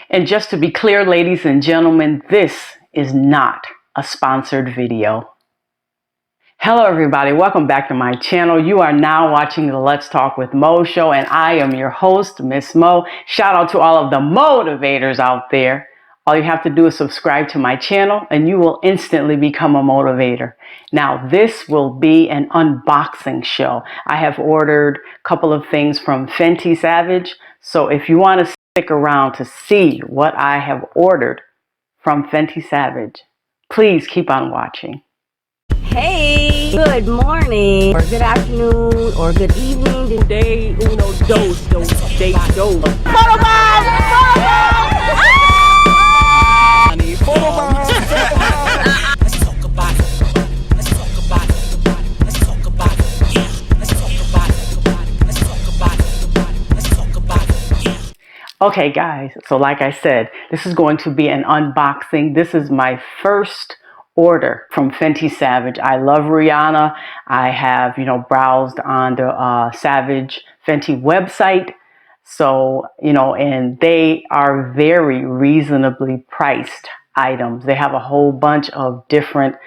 And just to be clear, ladies and gentlemen, this is not a sponsored video. Hello everybody, welcome back to my channel. You are now watching the Let's Talk with Mo show, and I am your host, Miss Mo. Shout out to all of the motivators out there. All you have to do is subscribe to my channel and you will instantly become a motivator. Now, this will be an unboxing show. I have ordered a couple of things from Fenty Savage. So if you want to stick around to see what I have ordered from Fenty Savage, please keep on watching. Hey, good morning, or good afternoon, or good evening. Day uno, dos, day dos. Okay guys, so like I said, this is going to be an unboxing. This is my first order from Fenty Savage. I love Rihanna. I have, browsed on the Savage Fenty website. So, and they are very reasonably priced items. They have a whole bunch of different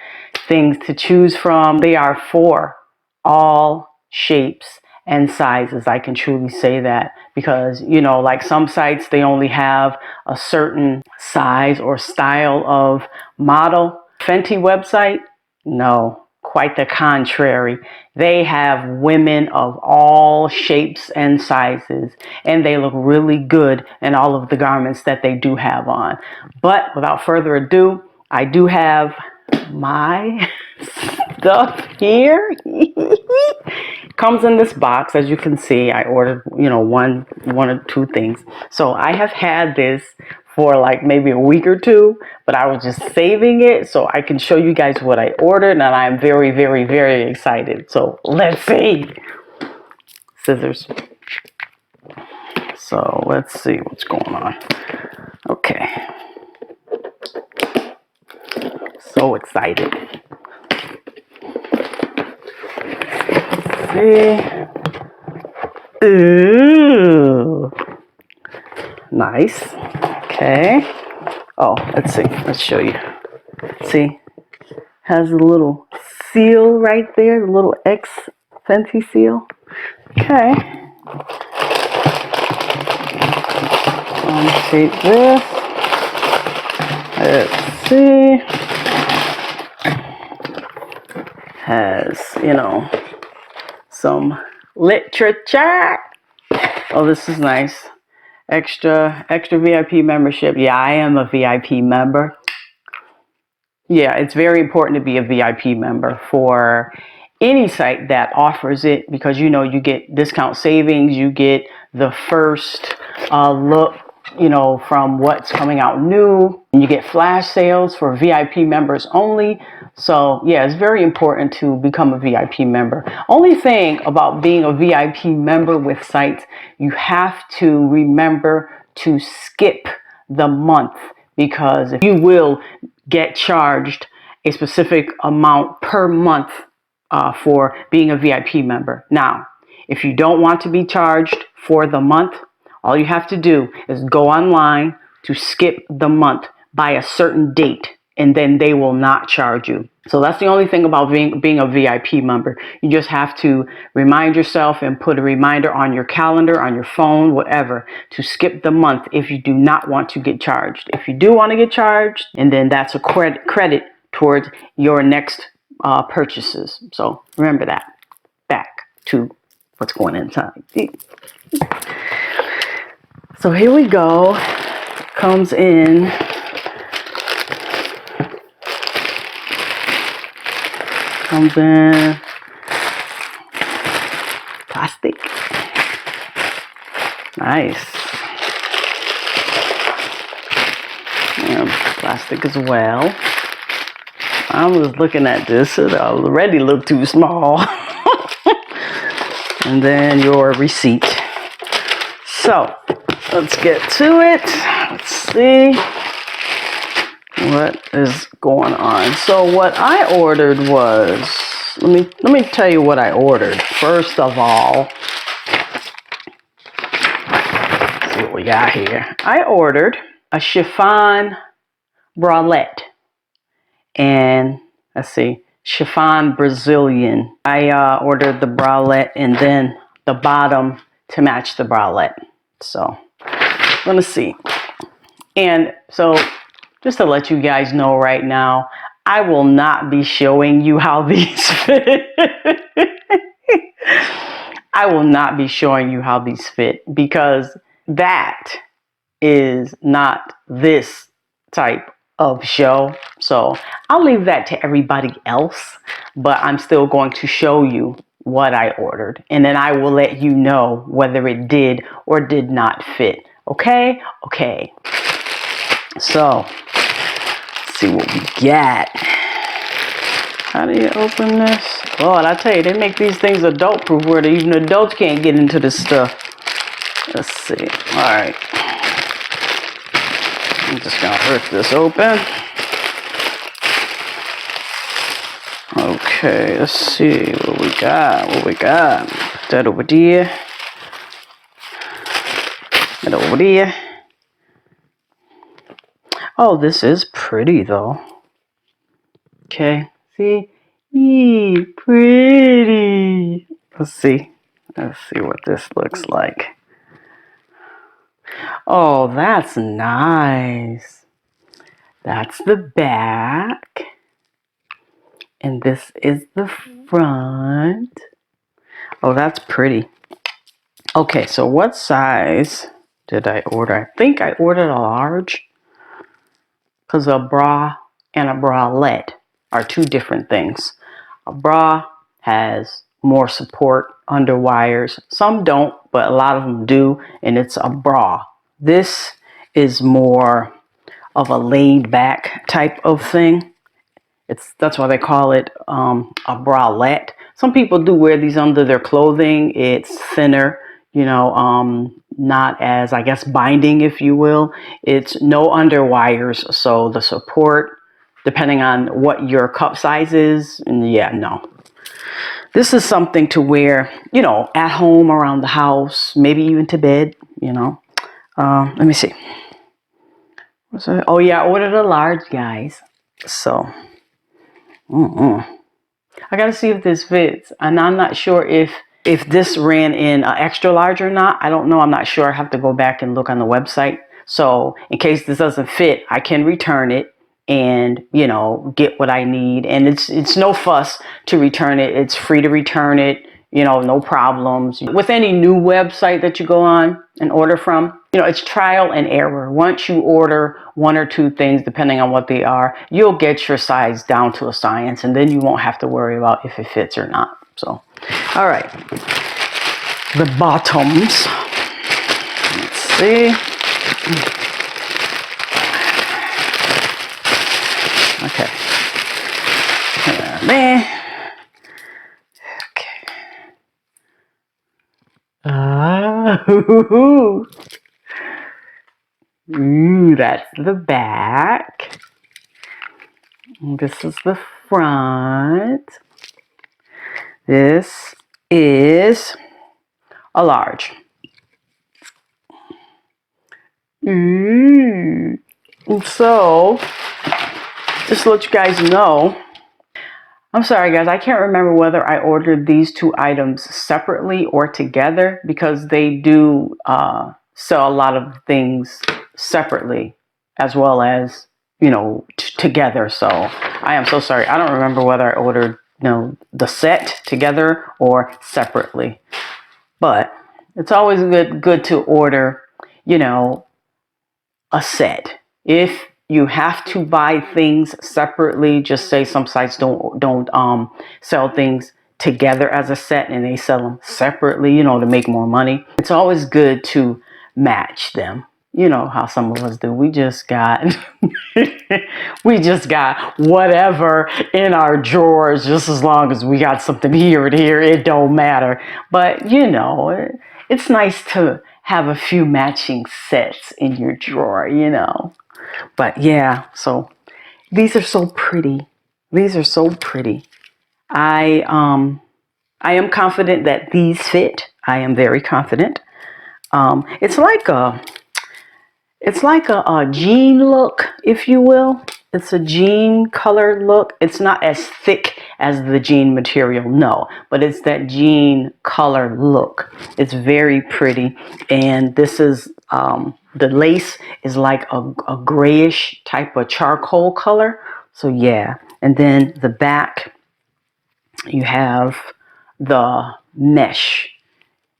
things to choose from. They are for all shapes and sizes. I can truly say that because, like some sites, they only have a certain size or style of model. Fenty website, no, quite the contrary. They have women of all shapes and sizes, and they look really good in all of the garments that they do have on. But without further ado, I do have my stuff here. Comes in this box. As you can see, I ordered, one or two things. So I have had this for like maybe a week or two, but I was just saving it so I can show you guys what I ordered, and I'm very, very, very excited. So let's see. Scissors. So let's see what's going on. Okay. So excited. See. Ooh. Nice. Okay. Oh, let's see. Let's show you. See? Has a little seal right there. The little X Fenty seal. Okay. Take this. Let's see. Has, some literature. Oh, this is nice. Extra VIP membership. Yeah, I am a VIP member. Yeah, it's very important to be a VIP member for any site that offers it, because you get discount savings, you get the first look, from what's coming out new, and you get flash sales for VIP members only. So yeah, it's very important to become a VIP member. Only thing about being a VIP member with sites, you have to remember to skip the month, because if you will get charged a specific amount per month for being a VIP member. Now, if you don't want to be charged for the month, all you have to do is go online to skip the month by a certain date, and then they will not charge you. So that's the only thing about being a VIP member. You just have to remind yourself and put a reminder on your calendar, on your phone, whatever, to skip the month if you do not want to get charged. If you do want to get charged, and then that's a credit towards your next purchases. So remember that. Back to what's going inside. So here we go. Comes in plastic. Nice. And plastic as well. I was looking at this, it already looked too small. And then your receipt. So let's get to it. Let's see what is going on. So what I ordered was, let me tell you what I ordered. First of all, let's see what we got here. I ordered a chiffon bralette. And let's see, chiffon Brazilian. I ordered the bralette and then the bottom to match the bralette. So I'm gonna see. And so just to let you guys know right now, I will not be showing you how these fit. I will not be showing you how these fit because that is not this type of show. So I'll leave that to everybody else, but I'm still going to show you what I ordered. And then I will let you know whether it did or did not fit. Okay? Okay. So, let's see what we got. How do you open this? Lord, I tell you, they make these things adult proof where even adults can't get into this stuff. Let's see. All right. I'm just going to rip this open. Okay, let's see what we got. What we got. Put that over there. That over there. Oh, this is pretty though. Okay, see? Eee, pretty. Let's see. Let's see what this looks like. Oh, that's nice. That's the back. And this is the front. Oh, that's pretty. Okay, so what size did I order? I think I ordered a large. Because a bra and a bralette are two different things. A bra has more support under wires. Some don't, but a lot of them do, and it's a bra. This is more of a laid back type of thing. That's why they call it a bralette. Some people do wear these under their clothing. It's thinner, not as, I guess, binding, if you will. It's no underwires, so the support, depending on what your cup size is, and yeah, no. This is something to wear, at home, around the house, maybe even to bed, Let me see. What's that? Oh yeah, I ordered a large, guys. So, I gotta see if this fits, and I'm not sure if this ran in extra large or not. I don't know. I'm not sure. I have to go back and look on the website. So in case this doesn't fit, I can return it and get what I need. And it's no fuss to return it. It's free to return it. No problems. With any new website that you go on and order from, it's trial and error. Once you order one or two things, depending on what they are, you'll get your size down to a science, and then you won't have to worry about if it fits or not. So, all right. The bottoms. Let's see. Okay. There. Ooh, that's the back. This is the front. This is a large. So, just to let you guys know, I'm sorry guys, I can't remember whether I ordered these two items separately or together, because they do sell a lot of things separately as well as, together. So I am so sorry. I don't remember whether I ordered, the set together or separately. But it's always good to order, a set. If you have to buy things separately, just say some sites don't sell things together as a set and they sell them separately, to make more money. It's always good to match them. You know how some of us do. We just got whatever in our drawers. Just as long as we got something here and here, it don't matter. But it's nice to have a few matching sets in your drawer, But yeah, so these are so pretty. These are so pretty. I am confident that these fit. I am very confident. It's like It's like a jean look, if you will. It's a jean colored look. It's not as thick as the jean material, no, but it's that jean color look. It's very pretty. And this is, the lace is like a grayish type of charcoal color. So yeah. And then the back, you have the mesh.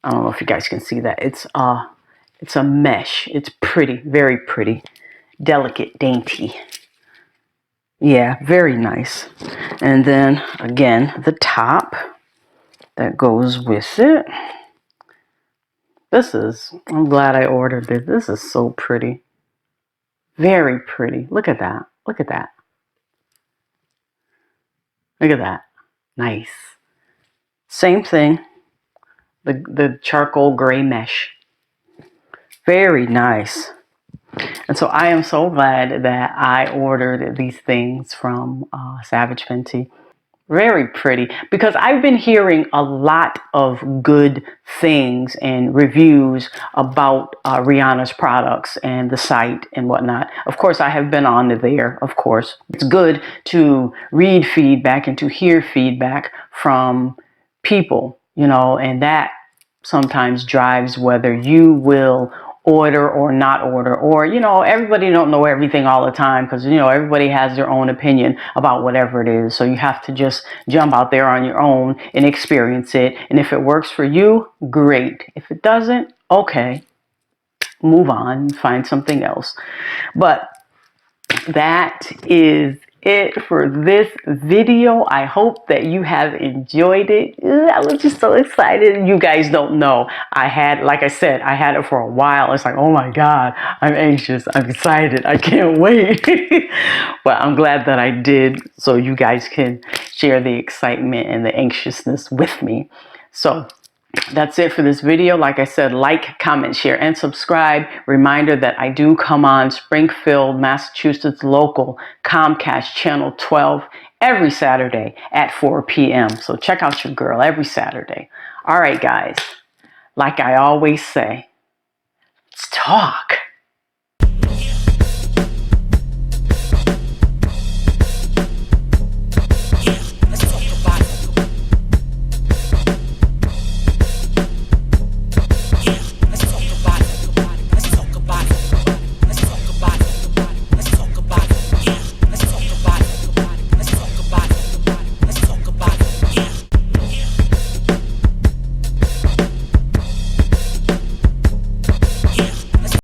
I don't know if you guys can see that. It's a mesh. It's pretty, very pretty, delicate, dainty. Yeah, very nice. And then again, the top that goes with it. I'm glad I ordered this. This is so pretty. Very pretty. Look at that. Look at that. Look at that. Nice. Same thing. The charcoal gray mesh. Very nice. And so I am so glad that I ordered these things from Savage Fenty. Very pretty, because I've been hearing a lot of good things and reviews about Rihanna's products and the site and whatnot. Of course, I have been on there, of course. It's good to read feedback and to hear feedback from people, and that sometimes drives whether you will order or not order, or everybody don't know everything all the time, because everybody has their own opinion about whatever it is. So you have to just jump out there on your own and experience it, and if it works for you, great. If it doesn't, okay, move on, find something else. But that is it for this video. I hope that you have enjoyed it. I was just so excited. You guys don't know. Like I said, I had it for a while. It's like, oh my God, I'm anxious. I'm excited. I can't wait. But I'm glad that I did, so you guys can share the excitement and the anxiousness with me. So that's it for this video. Like I said, like, comment, share, and subscribe. Reminder that I do come on Springfield, Massachusetts local Comcast channel 12 every Saturday at 4 p.m. So check out your girl every Saturday. All right, guys. Like I always say, let's talk.